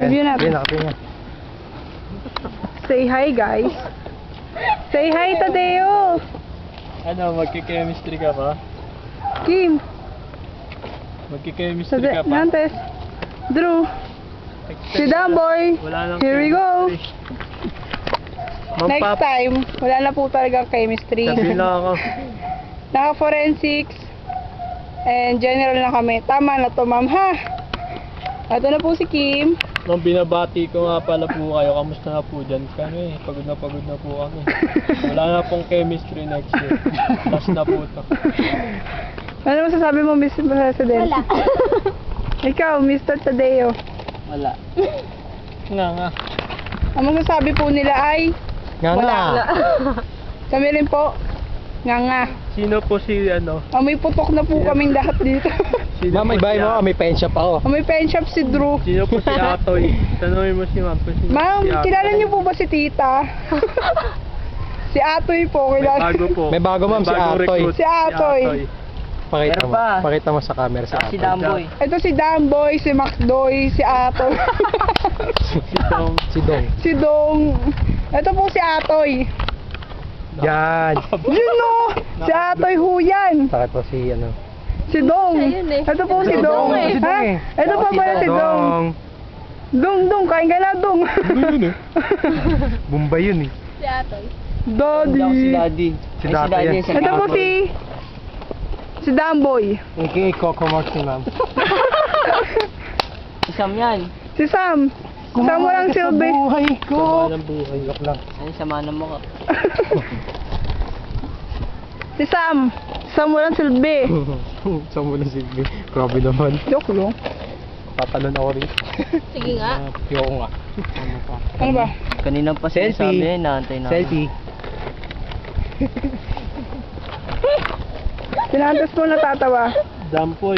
Review natin. Nakapin niya. Say hi, guys. Say hi, Tadeo. Ano, magki-chemistry ka pa? Kim. Magki-chemistry ka pa? Nantes. Drew. Si Damboy. Wala nang Here we go. Ma'am Next Pap, time, wala na po talagang chemistry. sabi lang ako. Naka-forensics. And general na kami. Tama na to, ma'am, ha? Ito na po si Kim. Nung binabati ko nga pala po kayo, kamusta na po dyan kami? Pagod na po kami. Wala na pong chemistry next year. Last na po ito. Ano masasabi mo, Mr. President? Wala. Ikaw, Mr. Tadeo. Wala. Nga. Ang masasabi po nila ay Nga nga. kami rin po. Nga. Sino po si ano? May putok na po kaming lahat dito. Sino Ma'am, may po bahay si mo, may pen shop ako. May pen shop si Drew. Sino po si Atoy? Tanungin mo si ma'am. Sino Ma'am, si Atoy? kilala niyo po ba si Tita? Si Atoy po, May kilala. bago po. May bago, ma'am, si bagong Atoy. recruit, Si Atoy. Pakita Meron mo. pa. Pakita mo sa camera sa Si atin. Damboy. Ito si Damboy, si Macdoy, si Atoy. Si Tom. Si Dong. Si Dong. Ito po si Atoy. Yan. Yun no! Si Atoy ho yan. Bakit po si ano? Si Dong. Siya yun eh. Ito po si Si Dong. Dong, si Dong Ha? eh. Ito pa pala si Dong. Dong, kain ka na, Dong. Bombay yun eh. Si Atoy. Hindi ako si Daddy. Daddy. Si Ay, Daddy yan. yung sa Ito po Damboy. si Damboy. Okay, Coco Marks ni ma'am. Isam yan. Si Sam. Sam walang silbi. buhay ko. Sama ng buhay. Look lang. Ano sama ng mukha? Si Sam. Sam walang silbi. Saan mo na silbi? Grabe naman. Joke lang. Tatalon ako rin. Sige nga. Ayoko nga. Ano ba? Kanina pa Selfie. sinasabi niya, inaantay na. Selfie. Sinantas mo natatawa. Dampoy.